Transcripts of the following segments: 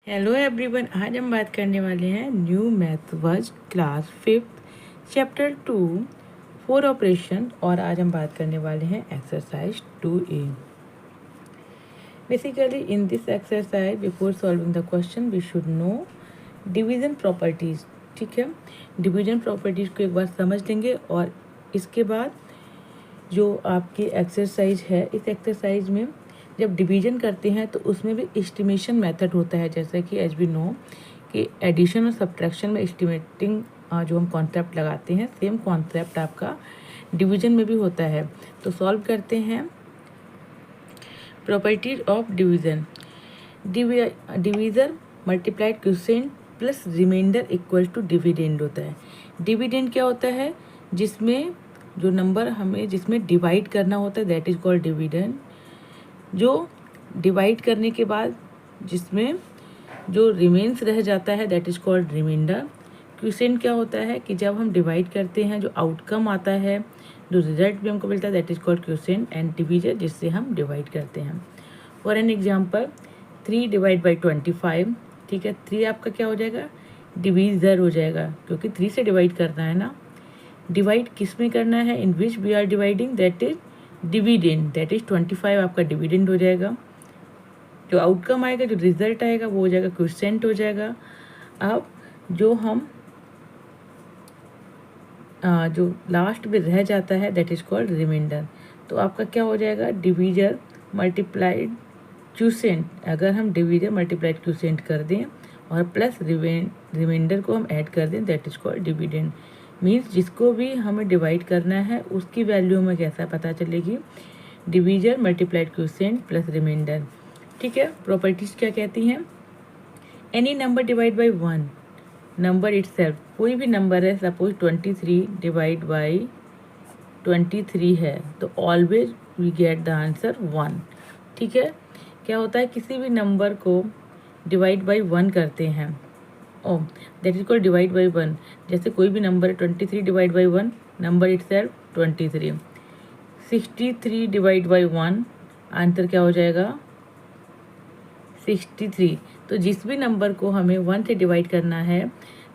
Hello everyone, आज हम बात करने वाले हैं new math word class 5 chapter 2 4 operation. और आज हम बात करने वाले हैं exercise 2A। Basically in this exercise before solving the question we should know division properties. ठीक है, डिवीज़न प्रॉपर्टीज़ को एक बार समझ लेंगे और इसके बाद जो आपकी एक्सरसाइज है, इस एक्सरसाइज में जब डिवीजन करते हैं तो उसमें भी एस्टिमेशन मेथड होता है। जैसा कि एज वी नो कि एडिशन और सब्ट्रैक्शन में एस्टिमेटिंग जो हम कॉन्सेप्ट लगाते हैं, सेम कॉन्सेप्ट आपका डिवीजन में भी होता है। तो सॉल्व करते हैं properties of division. Divisor multiplied quotient plus remainder equal to dividend होता है। डिविडेंड क्या होता है? जिसमें जो नंबर हमें जिसमें डिवाइड करना होता है, दैट इज कॉल्ड डिविडेंड। जो डिवाइड करने के बाद जिसमें जो रिमेन्स रह जाता है, that is called remainder. Quotient क्या होता है कि जब हम डिवाइड करते हैं जो आउटकम आता है, जो रिजल्ट भी हमको मिलता है, that is called quotient. And divisor जिससे हम डिवाइड करते हैं। For an example 3 divide by 25। ठीक है, 3 आपका क्या हो जाएगा? डिवीज़र हो जाएगा, क्योंकि 3 से डिवाइड करना है ना। डिवाइड किस में करना है? In which we are dividing, that is dividend, that is 25 आपका डिविडेंड हो जाएगा। जो आउटकम आएगा, जो रिजल्ट आएगा, वो हो जाएगा क्वोशिएंट हो जाएगा। अब जो हम जो लास्ट में रह जाता है, दैट इज कॉल्ड रिमाइंडर। तो आपका क्या हो जाएगा? Divisor multiplied quotient. अगर हम डिवीजर मल्टीप्लाइड क्वोशिएंट कर दें और प्लस रिमाइंडर को हम ऐड कर दें, that is called dividend. Means जिसको भी हमें डिवाइड करना है उसकी वैल्यू हमें कैसा पता चलेगी? Divisor multiplied quotient plus remainder. ठीक है, प्रॉपर्टीज क्या कहती हैं? Any number divide by 1 number itself. कोई भी नंबर है, सपोज 23 डिवाइड बाई 23 है, तो always we get the answer 1। ठीक है, क्या होता है? किसी भी नंबर को डिवाइड बाई 1 करते हैं, oh that is called divide by 1। जैसे कोई भी नंबर है, 23 divide by 1 number itself 23। 63 divide by 1 answer क्या हो जाएगा? 63। तो जिस भी नंबर को हमें 1 से डिवाइड करना है,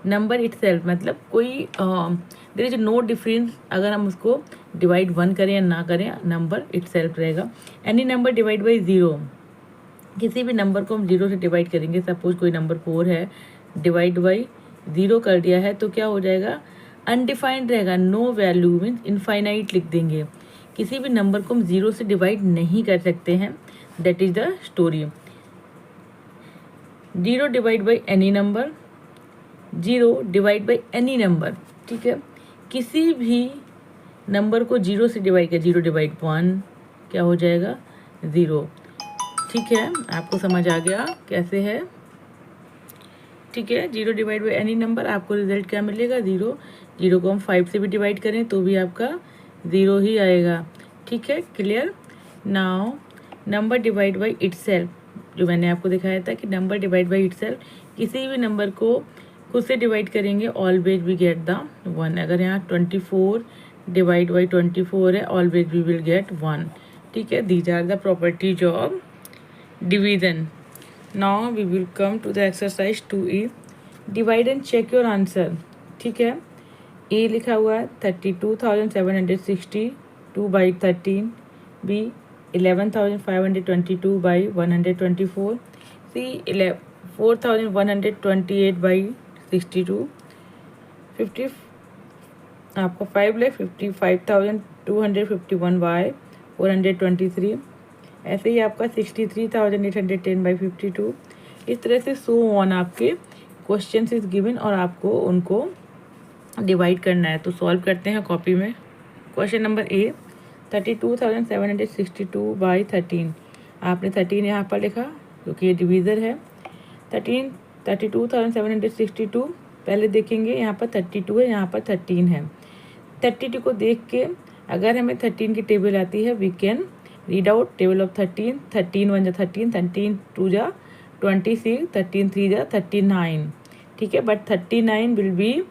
नंबर इटसेल्फ मतलब कोई देयर इज नो डिफरेंस। अगर हम उसको डिवाइड 1 करें या ना करें, नंबर इटसेल्फ रहेगा। एनी नंबर डिवाइड बाई 0, किसी भी नंबर को हम 0 से डिवाइड करेंगे, सपोज कोई नंबर 4 है, डिवाइड बाई 0 कर दिया है, तो क्या हो जाएगा? अनडिफाइंड रहेगा, नो वैल्यू मीन्स इनफाइनाइट लिख देंगे। किसी भी नंबर को हम 0 से डिवाइड नहीं कर सकते हैं, that is the story. 0 divide by any number, 0 divide by any number. ठीक है, किसी भी नंबर को 0 से डिवाइड कर, 0 डिवाइड 1 क्या हो जाएगा? 0। ठीक है, आपको समझ आ गया कैसे है? ठीक है, 0 डिवाइड बाई एनी नंबर, आपको रिजल्ट क्या मिलेगा? 0। 0 को हम 5 से भी डिवाइड करें तो भी आपका 0 ही आएगा। ठीक है, clear? Now number divide by itself, जो मैंने आपको दिखाया था कि नंबर डिवाइड बाई इटसेल्फ, किसी भी नंबर को खुद से डिवाइड करेंगे, ऑलवेज वी गेट द 1। अगर यहाँ 24 डिवाइड बाई 24 है, ऑलवेज वी विल गेट 1। ठीक है, these are the properties of division. Now we will come to the exercise 2E। Divide and check your answer. ठीक है, ए लिखा हुआ है 32,762 by 13, B 11,522 by 124, C 4,128 by 62, 50 आपका 5 lakh 55,251 by 423। ऐसे ही आपका 63,810 बाई 52। इस तरह से सो ऑन आपके क्वेश्चन इज गिवन और आपको उनको डिवाइड करना है। तो सॉल्व करते हैं कॉपी में। Question number A 32,762 by 13। आपने 13 यहाँ पर लिखा क्योंकि ये डिवीज़र है। 32,762 पहले देखेंगे, यहाँ पर 32 है, यहाँ पर 13 है। 32 को देख के अगर हमें 13 की टेबल आती है, we can read out table of 13। 13 1 जा 13, 13 2 जा 26, 13 3 जा 39। ठीक है, but 39 will be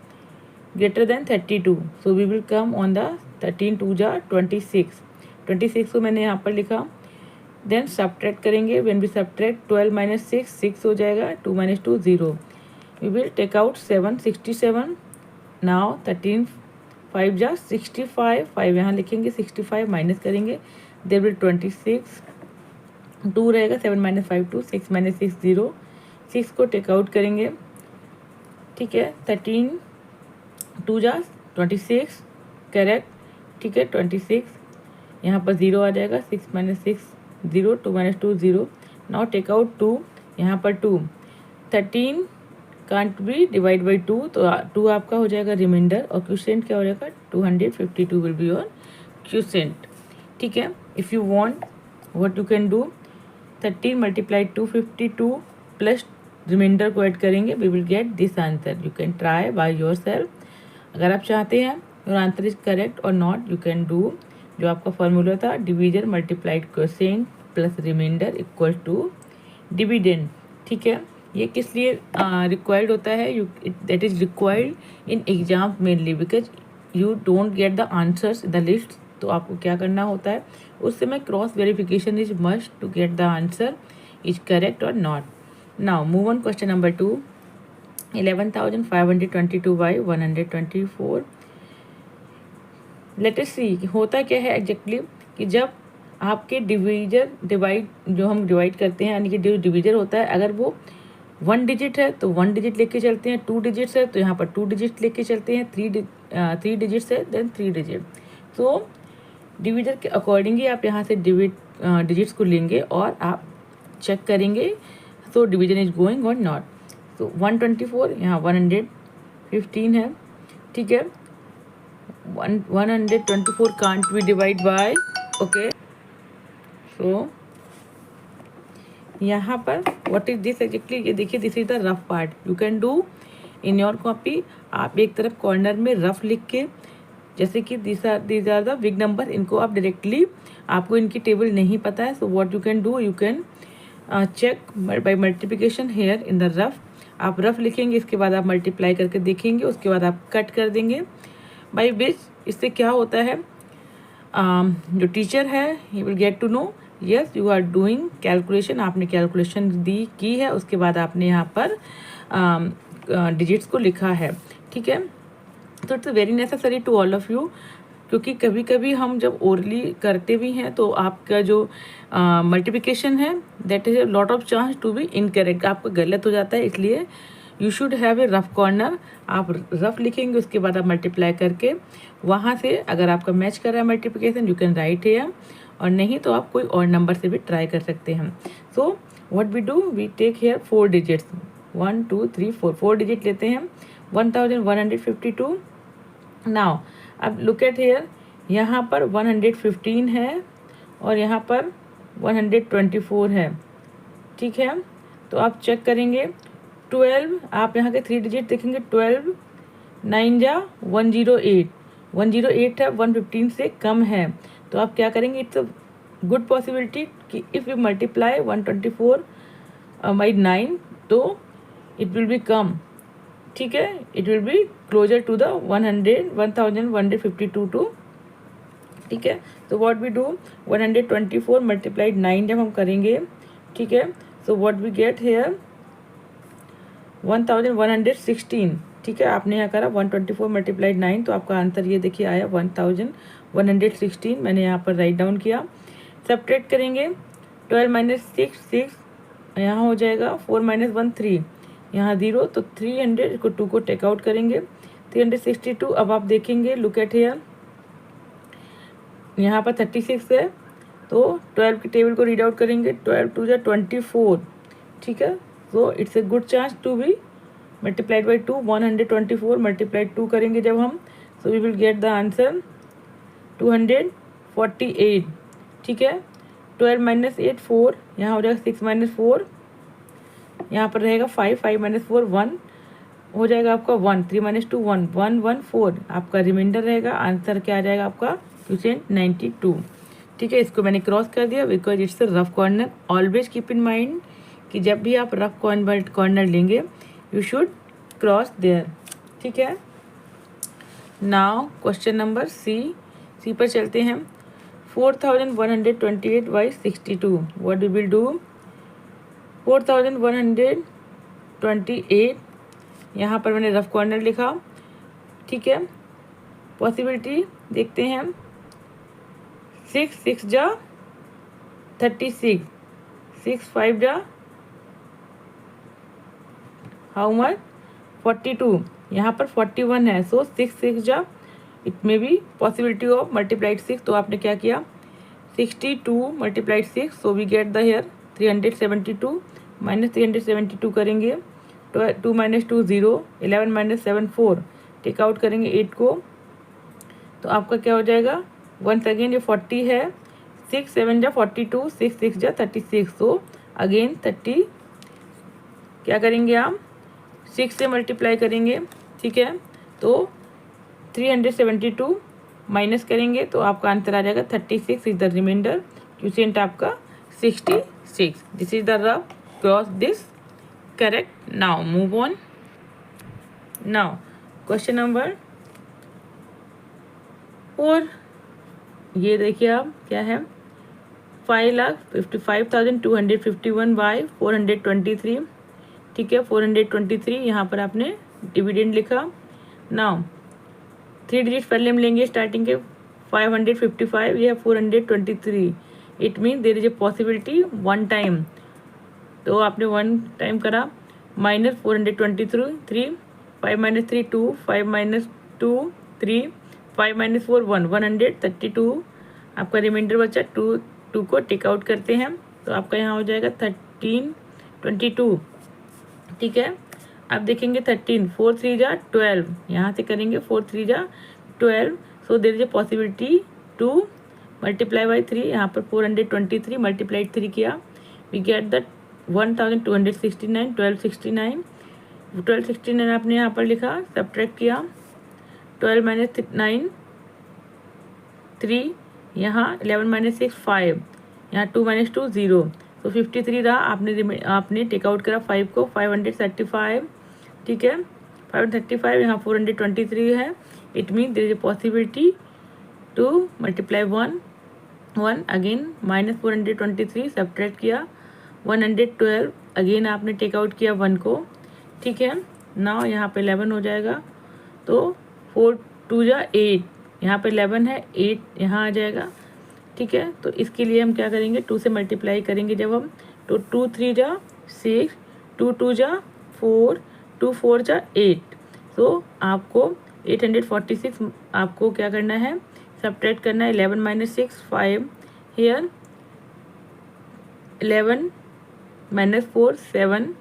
greater than 32, so we will come on the 13 2 जा 26। 26 को मैंने यहाँ पर लिखा देन सब्ट्रैक्ट करेंगे, व्हेन वी सब्ट्रैक्ट 12 माइनस 6 6 हो जाएगा, 2 minus 2 0, we will take out 7 67, now 13 5 जा 65, 5 यहाँ लिखेंगे, 65 माइनस करेंगे, देयर विल 26, 2 रहेगा, 7 माइनस 5 2, 6 माइनस 6 0, 6 को टेक आउट करेंगे, ठीक है, 13 2 जा 26, करेक्ट, ठीक है, 26, यहाँ पर 0 आ जाएगा, 6 minus 6 0, 2 minus 2 0, now take out 2, यहाँ पर 2, 13 कांट बी डिवाइड बाई 2, तो 2 आपका हो जाएगा रिमाइंडर, और क्यूसेंट क्या हो जाएगा 252 विल बी योर क्यूसेंट, ठीक है। If you want what you can do, 13 multiplied 252 plus remainder को ऐड करेंगे, we will get this answer, you can try by yourself. अगर आप चाहते हैं योर आंसर इज करेक्ट और नॉट, यू कैन डू जो आपका फॉर्मूला था, division multiplied quotient plus remainder equal to dividend, ठीक है। ये किस लिए रिक्वायर्ड होता है, you that is required in exam mainly because you don't get the answers in the list, तो आपको क्या करना होता है उस समय cross verification is must to get the answer is correct और not. Now move on question number 2, 11,522 by 124, let us see होता क्या है एग्जैक्टली कि जब आपके डिवाइड जो हम डिवाइड करते हैं यानी कि जो डिवीजर होता है, अगर वो 1 डिजिट है तो 1 डिजिट लेके चलते हैं, 2 डिजिट्स है तो यहाँ पर 2 डिजिट लेके चलते हैं, 3 डिजिट्स है देन 3 डिजिट। तो डिवीजर के अकॉर्डिंगली आप यहाँ से डिजिट्स को लेंगे और आप चेक करेंगे तो डिवीजन इज गोइंग और नॉट। तो 124 यहाँ 115 है, ठीक है, 124 can't be divide by, okay, so यहाँ पर व्हाट इज दिस एग्जैक्टली, ये देखिए this is the rough part, you can do in your copy. आप एक तरफ कॉर्नर में रफ लिख के, जैसे कि these are the big number, इनको आप डायरेक्टली, आपको इनकी टेबल नहीं पता है, so what you can do, you can check by multiplication here in the rough. आप रफ लिखेंगे, इसके बाद आप मल्टीप्लाई करके देखेंगे, उसके बाद आप कट कर देंगे बाई विच, इससे क्या होता है जो टीचर है he will get to know yes you are doing calculation, आपने कैलकुलेशन की है, उसके बाद आपने यहाँ पर डिजिट्स को लिखा है, ठीक है। तो it's very necessary to all of you, क्योंकि कभी कभी हम जब ओरली करते भी हैं तो आपका जो मल्टीप्लिकेशन है that is a lot of chance to be incorrect, आपका गलत हो जाता है, इसलिए you should have a rough corner. आप रफ लिखेंगे, उसके बाद आप मल्टीप्लाई करके वहाँ से अगर आपका मैच कर रहा है multiplication, you can write here, और नहीं तो आप कोई और नंबर से भी ट्राई कर सकते हैं। So what we do, we take here 4 digits, 1 2 3 4, 4 digit लेते हैं, 1152। नाउ अब लुक एट हेयर, यहाँ पर 115 है और यहाँ पर 124 है, ठीक है। तो आप चेक करेंगे 12, आप यहाँ के 3 डिजिट देखेंगे, 12 9 जा 108, 108 है, 115 से कम है, तो आप क्या करेंगे, इट्स अ गुड पॉसिबिलिटी कि इफ़ यू मल्टीप्लाई 124 बाई 9 तो इट विल बी कम, ठीक है, it will be closer to the 1152 too, ठीक है। तो व्हाट वी डू, 124 मल्टीप्लाइड 9 जब हम करेंगे, ठीक है, so what we get here 1116, ठीक है। आपने यहाँ करा 124 मल्टीप्लाइड 9, तो आपका आंसर ये देखिए आया 1116, मैंने यहाँ पर राइट डाउन किया। सब्ट्रैक्ट करेंगे 12 माइनस 6 6, यहाँ हो जाएगा 4 माइनस 1 3, यहाँ 0, तो 300 को 2 को टेक आउट करेंगे, 362। अब आप देखेंगे लुक एट हियर, यहाँ पर 36 है, तो 12 की टेबल को रीड आउट करेंगे, 12 2 जा 24, ठीक है। So it's a good chance to be multiplied by 2, 124 multiplied 2 करेंगे जब हम, so we will get the answer 248, ठीक है। 12 माइनस 8 4, यहाँ हो जाएगा 6 माइनस 4, यहाँ पर रहेगा 5, 5 माइनस 4 1, हो जाएगा आपका 1, 3 माइनस 2 1, 1 1 4, आपका रिमाइंडर रहेगा, आंसर क्या आ जाएगा आपका 292, ठीक है। इसको मैंने क्रॉस कर दिया because it's a rough corner. Always keep in mind कि जब भी आप रफ कॉर्नर लेंगे यू शुड क्रॉस देयर, ठीक है। नाउ क्वेश्चन नंबर सी पर चलते हैं। 4128 by 62. What we will do? 4128, यहाँ पर मैंने रफ कॉर्नर लिखा, ठीक है। पॉसिबिलिटी देखते हैं हम। 6 6 जा 36, 6 5 जा हाउ मच 42, यहाँ पर 41 है, सो 6 6 जा it may be possibility of multiplied 6। तो आपने क्या किया 62 multiplied 6, so we get the here 372 minus 372 करेंगे, 2 माइनस 2 0, 11 माइनस 7 4, टेक आउट करेंगे 8 को, तो आपका क्या हो जाएगा। वंस अगेन ये 40 है, 6 7 जा 42, 6 6 जा 36, सो अगेन 30 क्या करेंगे आप 6 से मल्टीप्लाई करेंगे, ठीक है। तो 372 माइनस करेंगे तो आपका आंसर आ जाएगा 36 इज द रिमाइंडर। क्वेश्चन आपका 66। This is the rough cross this correct. Now move on. Now question number 4, ये देखिए आप क्या है 5,55,251 बाई 423, ठीक है। 423 यहाँ पर आपने डिविडेंड लिखा। नाउ 3 डिजिट पहले हम लेंगे स्टार्टिंग के 555, ये 423, it mean there is a possibility 1 time, तो आपने 1 टाइम करा। माइनस 423, 5 माइनस 3 2, 5 माइनस 2 3, 5 माइनस 4 1, 132 आपका रिमाइंडर बचा। 2 को टेक आउट करते हैं तो आपका यहाँ हो जाएगा 1322, ठीक है। अब देखेंगे 13, 4 3 जा 12, यहाँ से करेंगे 4 3 जा 12, so there is a possibility 2 multiply by 3, यहाँ पर 423 मल्टीप्लाइड 3 किया, वी गेट द 1269, 1269 आपने यहाँ पर लिखा, सब्ट्रैक्ट किया 12 माइनस 9 3, यहाँ 11 माइनस 6 5, यहाँ 2 माइनस 2 0, तो 53 रहा। आपने टेक आउट करा 5 को, 535, ठीक है। 535 यहाँ 423 है, it mean there is a possibility to multiply 1 again minus 423 subtract किया 112, अगेन आपने टेक आउट किया 1 को, ठीक है। नाउ यहाँ पे 11 हो जाएगा, तो 4 2 जा 8, यहाँ पे 11 है, 8 यहाँ आ जाएगा, ठीक है। तो इसके लिए हम क्या करेंगे 2 से मल्टीप्लाई करेंगे जब हम, तो 2 3 जा 6, 2 2 जा 4, 2 4 जा 8, तो आपको 846 आपको क्या करना है सब्ट्रैक्ट करना है। 11 माइनस 6 5, हेयर 11 माइनस 4 7,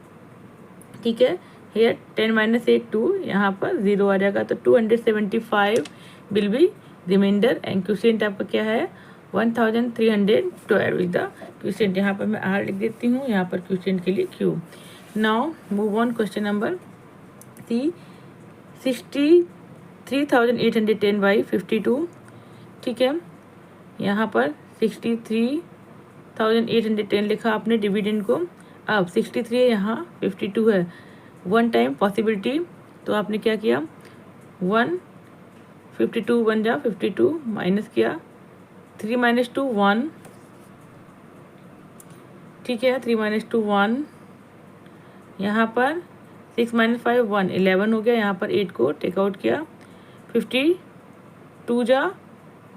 ठीक है। हेयर 10 माइनस 8 2, यहाँ पर 0 आ जाएगा, तो 275 will be remainder and question आपका क्या है 1312 इज द क्वेश्चन। यहाँ पर मैं आर लिख देती हूँ, यहाँ पर क्वेश्चन के लिए Q. Now move on question number 63,810 by 52, ठीक है। यहाँ पर 63,810 लिखा आपने डिविडेंड को। अब 63 है, यहाँ 52 है, 1 टाइम पॉसिबिलिटी, तो आपने क्या किया 1 52 बन जा 52 माइनस किया 3 माइनस 2 1, ठीक है। 3 माइनस 2 1, यहाँ पर 6 माइनस 5 1, 11 हो गया, यहाँ पर 8 को टेक आउट किया 52 जा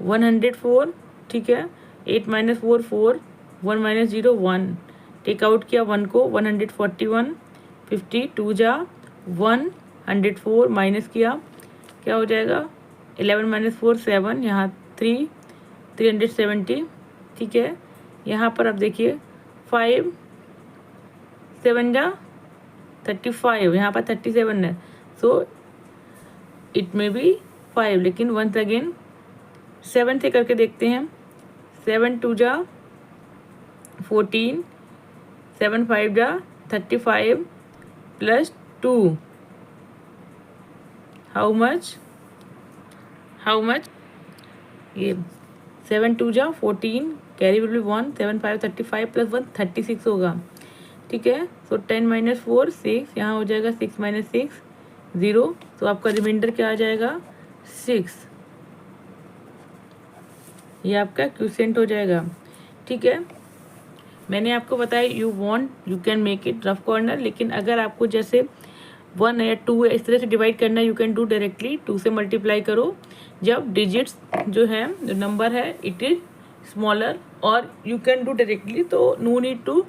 104, ठीक है। 8 माइनस 4 4, 1 माइनस 0 1, टेक आउट किया 1 को 141, 52 जा 104 माइनस किया क्या हो जाएगा 11 माइनस 4 7, यहाँ 370, ठीक है। यहाँ पर आप देखिए 5 7 जा 35, यहाँ पर 37 है, सो इट मे बी 5, लेकिन वंस अगेन 7 से करके देखते हैं। 7 2 जा 14, 7 5 जा 35 प्लस 2, हाउ मच ये 7 2 जा 14, कैरी विल बी 1, 7 5 35 प्लस 1 36 होगा, ठीक है। सो 10 माइनस 4 6, यहाँ हो जाएगा 6 माइनस 6 0, तो आपका रिमाइंडर क्या आ जाएगा 6। ये आपका क्यूसेंट हो जाएगा। ठीक है, मैंने आपको बताया you can make it rough corner, लेकिन अगर आपको जैसे 1 या 2 है इस तरह से डिवाइड करना है, यू कैन डू डायरेक्टली 2 से मल्टीप्लाई करो। जब डिजिट्स जो है, जो नंबर है इट इज स्मॉलर, और यू कैन डू डायरेक्टली, तो no need to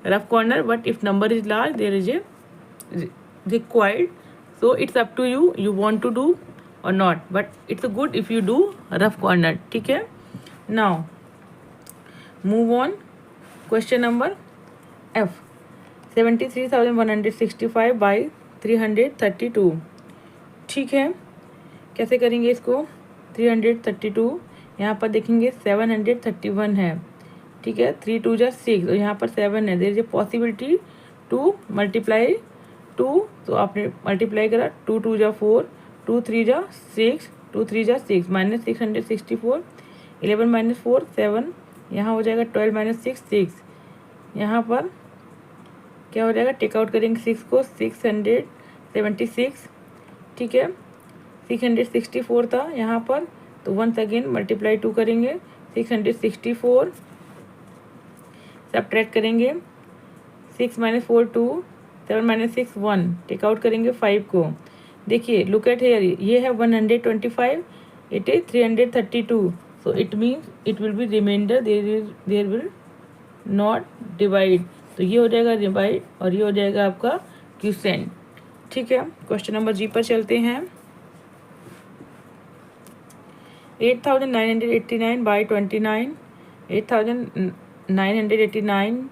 rough corner, but if number is large there is a required, so it's up to you want to do or not, but it's good if you do rough corner. ठीक है, now move on, question number F, 73,165 by 332। ठीक है, कैसे करेंगे इसको? 332 यहाँ पर देखेंगे 731 है। ठीक है, 3 2 जा 6 और यहाँ पर 7 है, there is a possibility to multiply 2, तो आपने मल्टीप्लाई करा, 2 2 जा 4, 2 3 जा 6, 2 3 जा 6, माइनस 664, 11 माइनस 4 7, यहाँ हो जाएगा 12 माइनस 6 6, यहाँ पर क्या हो जाएगा, टेक आउट करेंगे 6 को, 676। ठीक है, 664 था यहाँ पर, तो वंस अगेन मल्टीप्लाई 2 करेंगे, 664, सब्ट्रैक्ट करेंगे, 6 माइनस 4 2, 7 माइनस 6 1, टेक आउट करेंगे 5 को। देखिए लुक एट हेयर, ये है 125, it is 332, so it means it will be remainder, there will not divide, तो ये हो जाएगा डिवाइड और ये हो जाएगा आपका क्यूसेंट। ठीक है, क्वेश्चन नंबर जी पर चलते हैं। 8,989 बाई 29, 8,989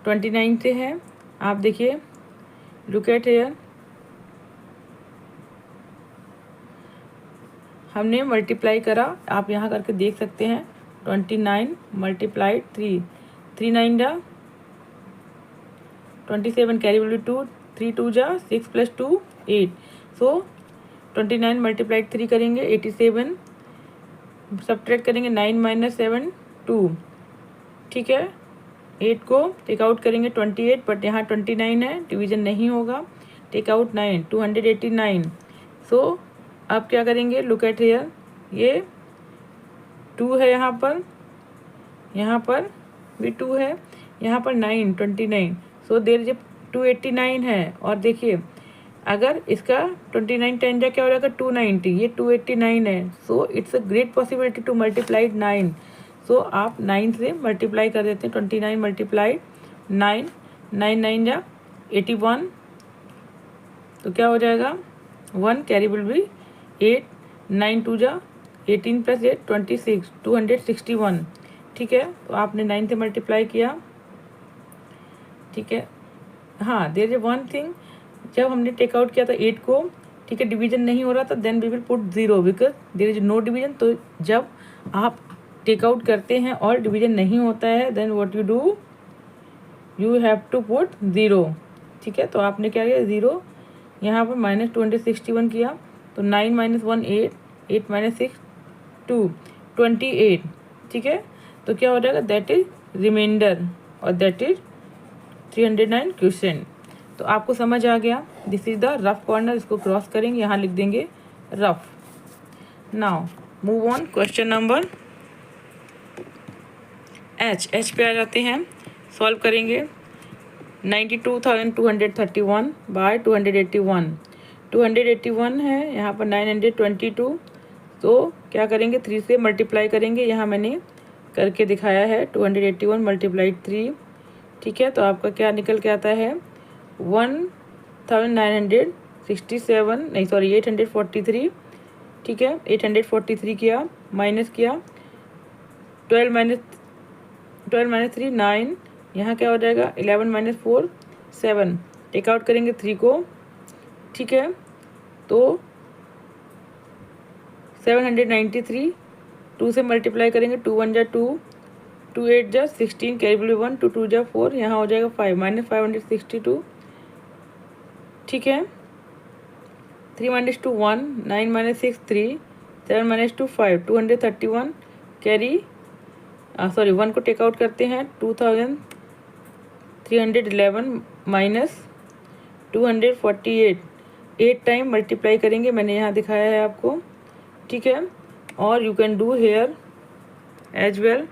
29 से है। आप देखिए लुक एट हेयर, हमने मल्टीप्लाई करा, आप यहाँ करके देख सकते हैं, 29 मल्टीप्लाइड 3, 3 9 जा 27, कैरी विल बी 2, 3 2 जा 6 प्लस 2 8, सो 29 मल्टीप्लाइड 3 करेंगे 87, सब्ट्रैक्ट करेंगे 9 माइनस 7 2। ठीक है, 8 को टेक आउट करेंगे 28, बट यहाँ 29 है, डिवीजन नहीं होगा, टेक आउट 9 289। सो अब क्या करेंगे, लुक एट हियर, ये 2 है यहाँ पर भी 2 है, यहाँ पर 9 29, सो देयर इज 289 है। और देखिए अगर इसका 29 10 जा क्या हो जाएगा 290, ये 289 है, so it's a great possibility two multiplied 9, सो आप 9 से मल्टीप्लाई कर देते हैं, 29 मल्टीप्लाइड 9, 9 9 जा 81, तो क्या हो जाएगा 1, कैरी विल बी 8, 9 2 जा 18 प्लस 8 26, 261। ठीक है, तो आपने 9 से मल्टीप्लाई किया। ठीक है, हाँ देयर इज वन थिंग, जब हमने टेक आउट किया था 8 को, ठीक है, डिवीजन नहीं हो रहा था, then we will put 0 because there is no division. तो जब आप टेक आउट करते हैं और डिवीजन नहीं होता है, then what you do, you have to put 0। ठीक है, तो आपने क्या किया 0, यहाँ पर माइनस 261 किया, तो 9 माइनस 1 8, 8 माइनस 6 2, 28। ठीक है, तो क्या हो जाएगा, दैट इज रिमाइंडर और दैट इज 309 क्वेश्चन। तो आपको समझ आ गया, this is the rough corner, इसको क्रॉस करेंगे, यहाँ लिख देंगे rough. Now move on, question number H पे आ जाते हैं, सॉल्व करेंगे। 92,231 बाय 281, 281 है, यहाँ पर 922, तो क्या करेंगे 3 से मल्टीप्लाई करेंगे, यहाँ मैंने करके दिखाया है, 281 मल्टीप्लाइड 3। ठीक है, तो आपका क्या निकल के आता है 1967, नहीं सॉरी 843। ठीक है, 843 किया, माइनस किया 12 माइनस 3 9, यहाँ क्या हो जाएगा 11 माइनस 4 7, टेक आउट करेंगे 3 को। ठीक है, तो 793, 2 से मल्टीप्लाई करेंगे, 2 1 जा 2, 2 8 जा 16, कैरी विल बी 1, 2 2 जा 4, यहाँ हो जाएगा 5 माइनस 562। ठीक है, 3 minus 2 1, 9 minus 6 3, 7 minus 2 5, 231, carry sorry 1 को टेक आउट करते हैं, 2311 माइनस 248, 8 टाइम मल्टीप्लाई करेंगे, मैंने यहाँ दिखाया है आपको। ठीक है, और you can do here as well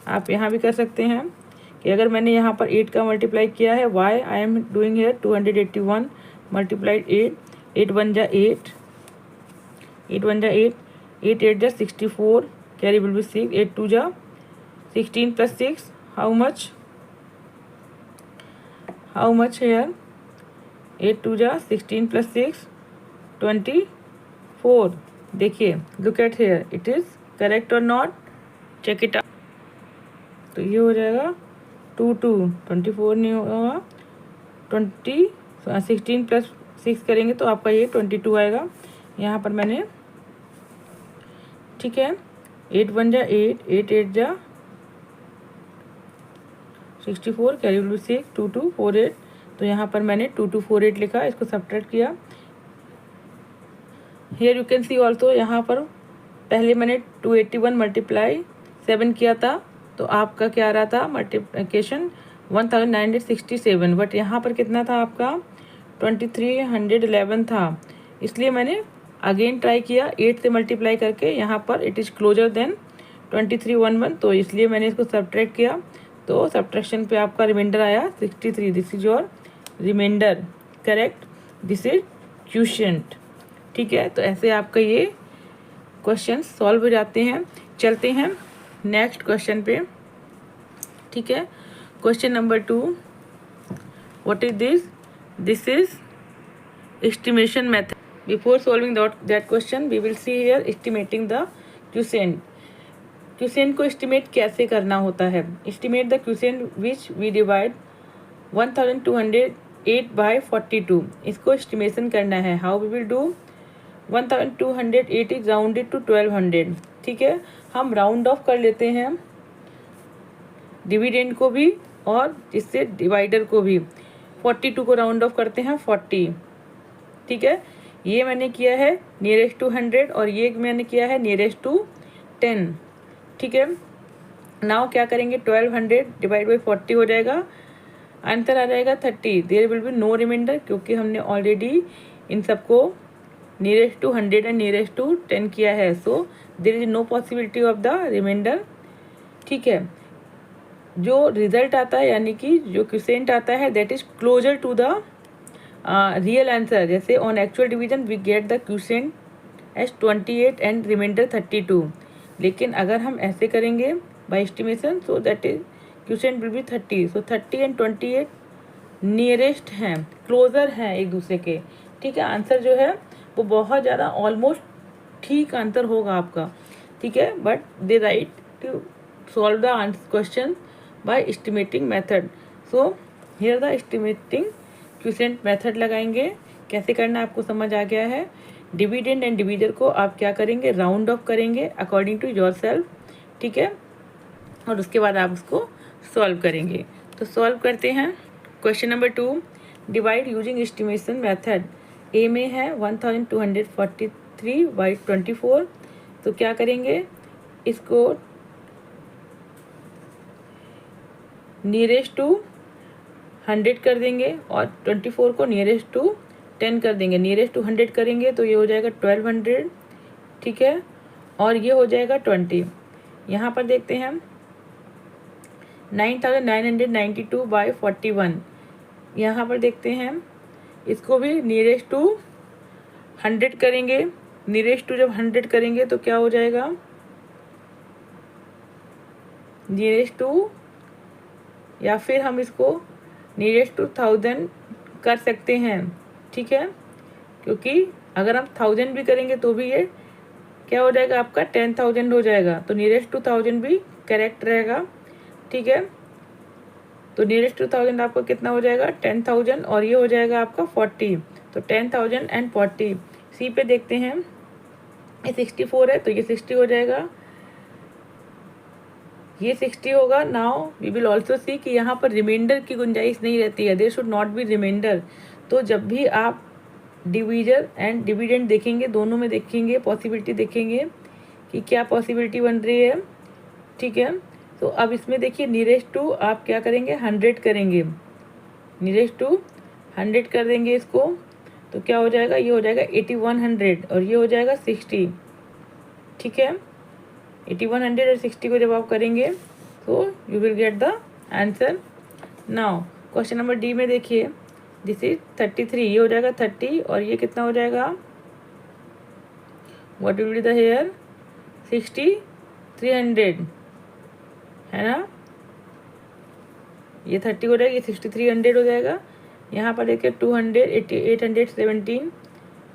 आप यहाँ भी कर सकते हैं कि अगर मैंने यहाँ पर 8 का मल्टीप्लाई किया है, why I am doing here 281 multiplied 8, 8 1 जा 8, 8 1 जा 8, 8 8 जा 64, कैरी विल बी 6, 8 2 जा 16 प्लस 6, हाउ मच here, 8 2 जा 16 प्लस 6 24। देखिए, look at here, it is correct और नॉट, चेक इट आउट। तो ये हो जाएगा 2 2, 24 नहीं होगा, 16 प्लस 6 करेंगे तो आपका ये 22 आएगा। यहाँ पर मैंने, ठीक है, 8 1 जा 8, 8 8 जा 64, कैरी विल बी 6, 2 2 4 8। तो यहाँ पर मैंने 2 2 4 8 लिखा, इसको सब्ट्रैक्ट किया। Here you can see also, यहाँ पर पहले मैंने 281 मल्टीप्लाई 7 किया था, तो आपका क्या आ रहा था मल्टीप्लिकेशन 1967, बट यहाँ पर कितना था आपका 2311 था। इसलिए मैंने अगेन ट्राई किया 8 से मल्टीप्लाई करके, यहाँ पर इट इज़ क्लोजर देन 2311, तो इसलिए मैंने इसको सब्ट्रैक्ट किया। तो सब्ट्रैक्शन पे आपका रिमाइंडर आया 63। This is your remainder, correct, this is quotient. ठीक है, तो ऐसे आपका ये क्वेश्चन सॉल्व हो जाते हैं। चलते हैं नेक्स्ट क्वेश्चन पे। ठीक है, question number 2, what is this? This is estimation method. Before solving that question we will see here estimating the quotient. Quotient को एस्टिमेट कैसे करना होता है? Estimate the quotient which we divide 1208 by 42। इसको estimation करना है। How we will do? 1208 is rounded to 1200। ठीक है, हम राउंड ऑफ कर लेते हैं डिविडेंड को भी और इससे डिवाइडर को भी। 42 को राउंड ऑफ करते हैं 40। ठीक है, ये मैंने किया है नियरेस्ट टू 100 और ये मैंने किया है नियरेस्ट टू 10। ठीक है, नाउ क्या करेंगे, 1200 डिवाइड बाई 40 हो जाएगा, आंसर आ जाएगा 30। There will be no remainder, क्योंकि हमने ऑलरेडी इन सबको nearest to 100 and nearest to 10 किया है, so there is no possibility of the remainder. ठीक है, जो रिजल्ट आता है यानी कि जो क्वोशिएंट आता है that is closer to the real answer. जैसे on actual division we get the quotient as 28 and remainder 32। लेकिन अगर हम ऐसे करेंगे by estimation, so that is quotient will be 30। So 30 and 28 nearest हैं, क्लोजर हैं एक दूसरे के। ठीक है, आंसर जो है वो बहुत ज़्यादा ऑलमोस्ट ठीक आंसर होगा आपका। ठीक है, but they write to solve the question by estimating method. So here the estimating quotient method लगाएंगे। कैसे करना आपको समझ आ गया है। डिविडेंड एंड डिविजर को आप क्या करेंगे, राउंड ऑफ करेंगे अकॉर्डिंग टू योर सेल्फ। ठीक है, और उसके बाद आप उसको सॉल्व करेंगे। तो सॉल्व करते हैं question number 2, divide using estimation method. A में है 1243 बाई 24। तो क्या करेंगे, इसको नियरेस्ट टू 100 कर देंगे और 24 को नियरेस्ट टू 10 कर देंगे। नियरेस्ट टू 100 करेंगे तो ये हो जाएगा 1200। ठीक है, और ये हो जाएगा 20। यहाँ पर देखते हैं 9992 बाई 41। यहाँ पर देखते हैं इसको भी नियरेस्ट टू 100 करेंगे। नियरेस्ट टू जब 100 करेंगे तो क्या हो जाएगा, नियरेस्ट टू, या फिर हम इसको नियरेस्ट टू 1000 कर सकते हैं। ठीक है, क्योंकि अगर हम 1000 भी करेंगे तो भी ये क्या हो जाएगा आपका 10,000 हो जाएगा। तो नियरेस्ट टू 1000 भी करेक्ट रहेगा। ठीक है, तो नियरेस्ट टू 1000 आपका कितना हो जाएगा 10,000 और ये हो जाएगा आपका 40। तो 10,000 एंड 40। सी पे देखते हैं, ये 64 है तो ये 60 हो जाएगा, ये 60 होगा। Now we will also see कि यहाँ पर रिमाइंडर की गुंजाइश नहीं रहती है, there should not be remainder. तो जब भी आप डिविजर एंड डिविडेंड देखेंगे, दोनों में देखेंगे, पॉसिबिलिटी देखेंगे कि क्या पॉसिबिलिटी बन रही है। ठीक है, तो अब इसमें देखिए नियरेस्ट टू आप क्या करेंगे 100 करेंगे, नियरेस्ट टू 100 कर देंगे इसको, तो क्या हो जाएगा, ये हो जाएगा 8100 और ये हो जाएगा 60। ठीक है, 8100 और 60 को जब आप करेंगे तो you will get the answer. Now question number D में देखिए, दिस इज 33, ये हो जाएगा 30 और ये कितना हो जाएगा, what will be the here 6300 है ना, ये 30 हो जाएगा, ये 6300 हो जाएगा। यहाँ पर देखिए 817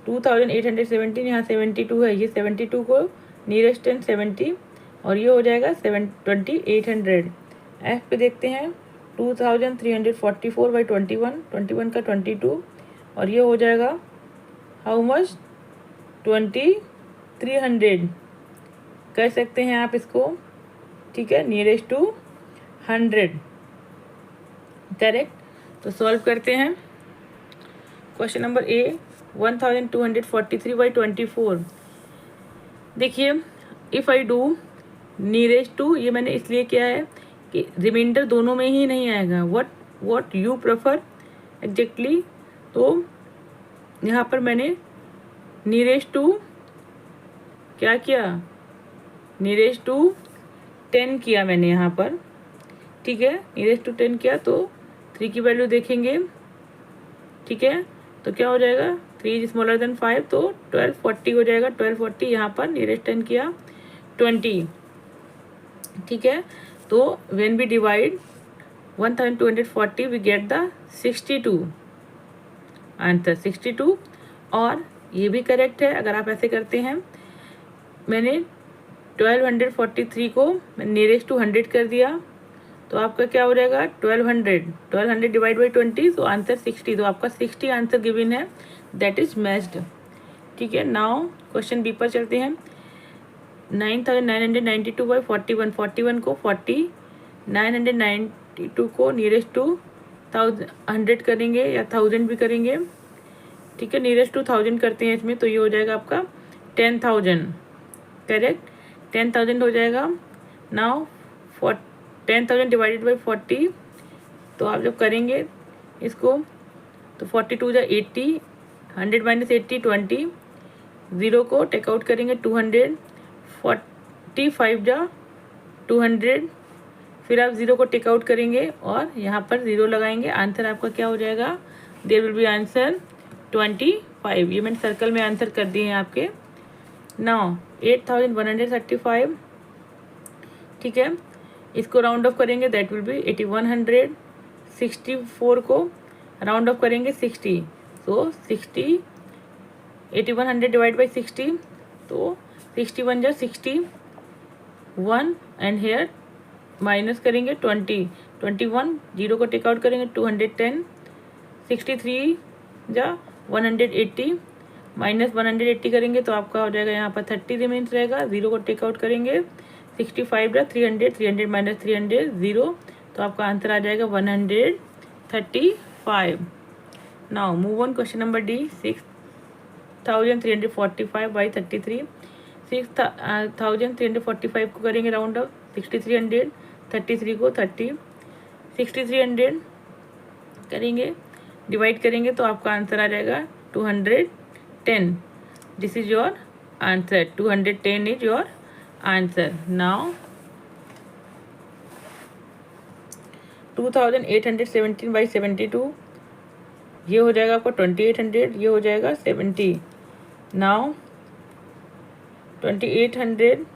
2817, यहाँ 72 है, ये 72 को नियरेस्ट 70 और ये हो जाएगा 2800। एफ पे देखते हैं 2344/21, 21 का 22 और ये हो जाएगा हाउ मच 2300 कर सकते हैं आप इसको, ठीक है, नियरेस्ट टू 100 करेक्ट। तो सॉल्व करते हैं क्वेश्चन नंबर ए 1243/24। देखिए if I do nearest to, ये मैंने इसलिए किया है कि रिमाइंडर दोनों में ही नहीं आएगा, व्हाट यू प्रेफर एग्जैक्टली। तो यहाँ पर मैंने नियरेस्ट टू क्या किया, नियरेस्ट टू 10 किया मैंने यहाँ पर, ठीक है, नियरेस्ट टू 10 किया तो 3 की वैल्यू देखेंगे, ठीक है, तो क्या हो जाएगा 3 इज स्मॉलर देन 5 तो 1240 हो जाएगा। 1240 यहाँ पर नियरेस्ट 10 किया 20, ठीक है। तो when we divide 1240 we get the 62 answer 62। और ये भी करेक्ट है अगर आप ऐसे करते हैं, मैंने 1243 को नियरेस्ट टू 100 कर दिया तो आपका क्या हो जाएगा 1200 डिवाइड बाई 20 तो आंसर 60, तो आपका 60 आंसर गिवन है, दैट इज मैच्ड, ठीक है। नाउ क्वेश्चन बी पर चलते हैं। 9992/41, 41 को 40, 992 को नियरेस्ट टू 100 करेंगे या 1000 भी करेंगे, ठीक है, नियरेस्ट टू 1000 करते हैं इसमें, तो ये हो जाएगा आपका 10,000 करेक्ट, 10,000 हो जाएगा। नाउ 10,000 डिवाइडेड बाई 40, तो आप जब करेंगे इसको तो 42 जा 80, 100 माइनस 80 20, 0 को टेकआउट करेंगे 200, 45 जा 200, फिर आप 0 को टेकआउट करेंगे और यहाँ पर 0 लगाएंगे, आंसर आपका क्या हो जाएगा, देयर विल बी आंसर 25, ये मैंने सर्कल में आंसर कर दिए हैं आपके। नाउ 8135, ठीक है, इसको राउंड ऑफ करेंगे दैट विल बी 8100, 64 को राउंड ऑफ करेंगे 60, तो 60 8100 डिवाइड बाई 60 तो 61 जा 61 एंड हेयर माइनस करेंगे 20, 21 0 को टेक आउट करेंगे 210, 63 जा 180 माइनस 180 करेंगे तो आपका हो जाएगा यहाँ पर 30 रिमेन्स रहेगा, 0 को टेक आउट करेंगे 65 जा 300, 300 माइनस 300 0, तो आपका आंसर आ जाएगा 135। Now move on question number D 6345/33, 6345 को करेंगे राउंड ऑफ 6300, 33 को 30, 6300 करेंगे डिवाइड करेंगे तो आपका आंसर आ जाएगा 210, this is your answer, 210 is your answer. Now 2817/72, ये हो जाएगा आपका 2800, ये हो जाएगा 70। नाउ 2800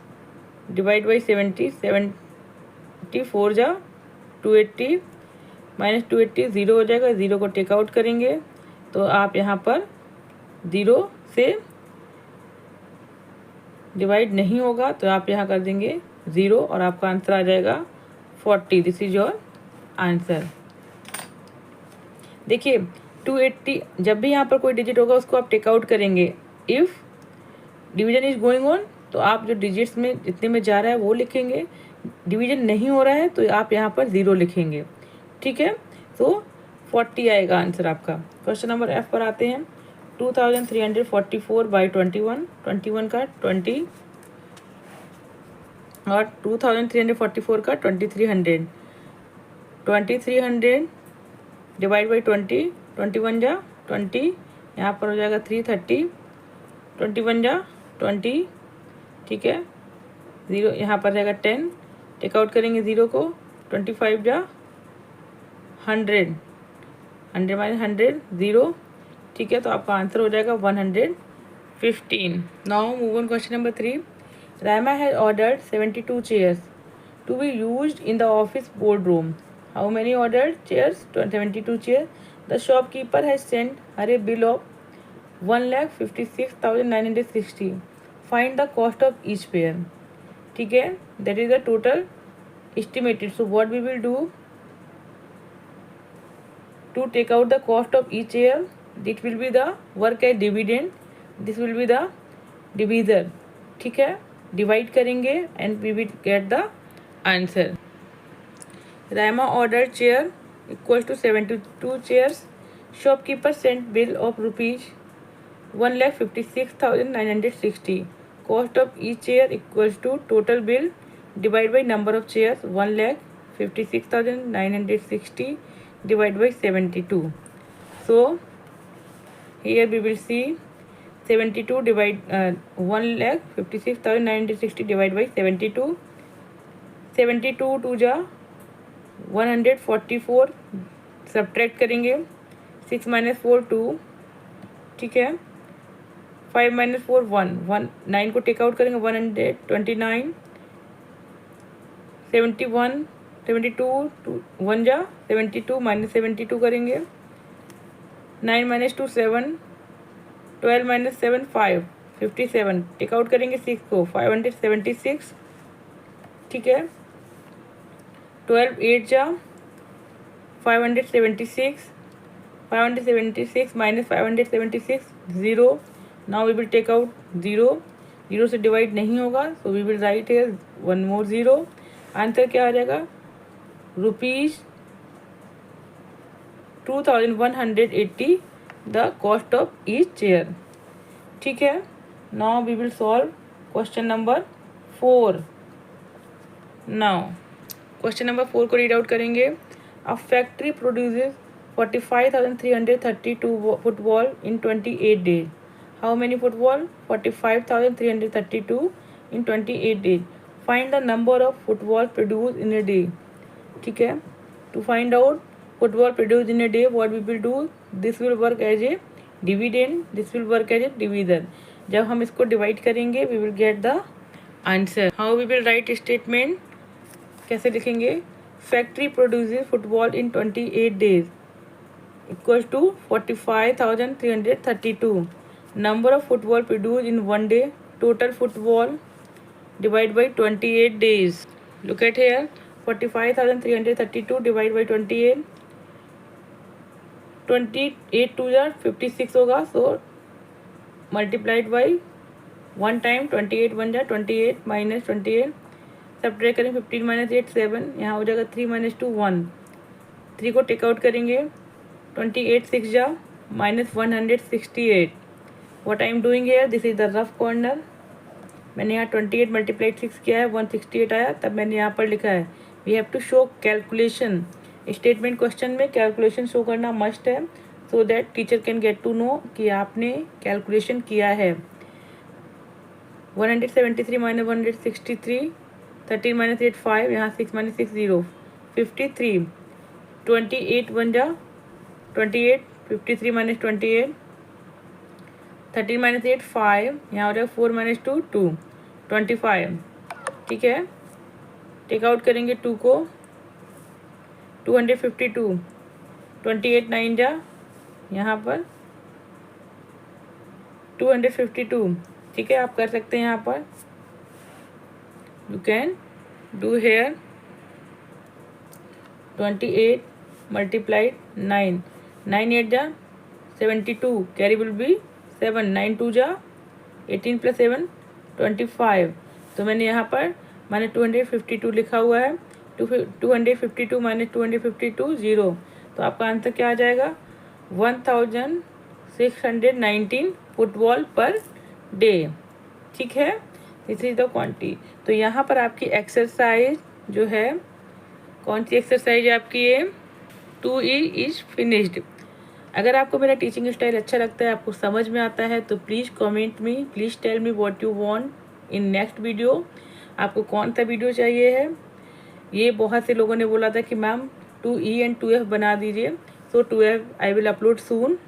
डिवाइड बाई 70, 74 जा 280 माइनस 280 0 हो जाएगा, 0 को टेक आउट करेंगे तो आप यहाँ पर 0 से डिवाइड नहीं होगा तो आप यहाँ कर देंगे 0 और आपका आंसर आ जाएगा 40, दिस इज योर आंसर। देखिए 280 जब भी यहाँ पर कोई डिजिट होगा उसको आप टेक आउट करेंगे, if division is going on तो आप जो डिजिट्स में जितने में जा रहा है वो लिखेंगे, डिवीजन नहीं हो रहा है तो आप यहाँ पर 0 लिखेंगे, ठीक है। तो 40 आएगा आंसर आपका। क्वेश्चन नंबर एफ पर आते हैं। 2344/21, 21 का 20 और 2344 का 2300, 2300 डिवाइड बाई 20, 21 जा 20, यहाँ पर हो जाएगा 330, 21 जा 20, ठीक है, ज़ीरो यहाँ पर रहेगा 10, टेकआउट करेंगे ज़ीरो को, 25 जा 100, 100 माइनस 100 ज़ीरो, ठीक है। तो आपका आंसर हो जाएगा 115। Now move on question number 3। Rama has ordered 72 chairs to be used in the office boardroom. How many ordered chairs? 72 chairs. The shopkeeper has sent her a bill of 1,56,960. Find the cost of each pair. ठीक है, that is the total estimated. So what we will do to take out the cost of each chair? It will be the work as dividend. This will be the divisor. ठीक है, divide करेंगे and we will get the answer. Rama order chair equal to 72 chairs. Shopkeeper sent bill of ₹1,56,960। Cost of each chair equals to total bill divide by number of chairs 1,56,960 divide by 72। So here we will see 72 divide 1,56,960 divide by 72, 72 two जा 144, subtract करेंगे 6 minus 4 2, ठीक है। 5 minus 4 1, 9 को Takeout करेंगे 129, 71 72 1 जा 72 minus 72 करेंगे, 9 minus 2 7, 12 minus 7 5, 57, Takeout करेंगे 6 को 576, ठीक है। 12 8 जा 576, 576 minus 576 0। Now we will take out zero, zero से डिवाइड नहीं होगा, so we will write here one more zero. Answer क्या आ जाएगा? ₹2180 the cost of each chair, ठीक है। Now we will solve question number 4। Now question number 4 को read out करेंगे। A factory produces 45,332 football in 28 days. How many football? 45,332 in 28 days. Find the number of football produce in a day, ठीक है। To find out football produce in a day, what we will do, this will work as a dividend, this will work as a division. जब हम इसको divide करेंगे we will get the answer. How we will write statement, कैसे लिखेंगे? Factory produces football in 28 days equals to 45,332। Number of football produce in one day, total football divide by 28 days. Look at here, 45,332 divide by 28, 28 two जा 56 होगा, सो multiplied by 1 time, 28 1 जा 28 minus 28, subtract करेंगे 15 minus 8 7, यहाँ हो जाएगा 3 minus 2 1, 3 को Takeout करेंगे 28 6 जा minus 168। What I am doing here, this is the rough corner. मैंने यहाँ 28 मल्टीप्लाइड 6 किया है, 168 आया, तब मैंने यहाँ पर लिखा है we have to show calculation. Statement question में कैलकुलेशन शो करना मस्ट है, so that teacher can get to know कि आपने कैलकुलेशन किया है। 173 माइनस 163, 13 माइनस 8 5, यहाँ 6 माइनस 6 0, 53, 28 1 जा 28, 53 माइनस 28, 13 माइनस 8 5, यहाँ हो जाएगा 4 माइनस 2 2, 25, ठीक है। टेकआउट करेंगे 2 को, 252, 28 9 जा यहाँ पर 252, ठीक है। आप कर सकते हैं यहाँ पर, you can do hair 28 multiplied 9, 9 8 जा 72, कैरी विल बी 7, 9 2 जा 18 प्लस 7 25। तो मैंने यहाँ पर 252 लिखा हुआ है, 252 माइनस 252 0। तो आपका आंसर क्या आ जाएगा? 1619 फुटबॉल पर डे, ठीक है। This is the quantity. तो यहाँ पर आपकी एक्सरसाइज जो है, कौन सी एक्सरसाइज है आपकी ये? 2E is finished. अगर आपको मेरा टीचिंग स्टाइल अच्छा लगता है, आपको समझ में आता है, तो please comment me, please tell me what you want in next video. आपको कौन सा वीडियो चाहिए है। ये बहुत से लोगों ने बोला था कि मैम 2E एंड 2F बना दीजिए, सो 2F आई विल अपलोड सून।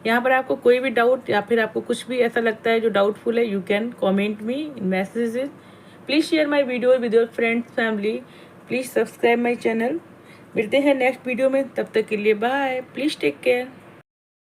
यहाँ पर आपको कोई भी डाउट या फिर आपको कुछ भी ऐसा लगता है जो डाउटफुल है, you can comment me in messages. Please share my video with your friends family. Please subscribe my channel. मिलते हैं नेक्स्ट वीडियो में, तब तक के लिए बाय। Please take care.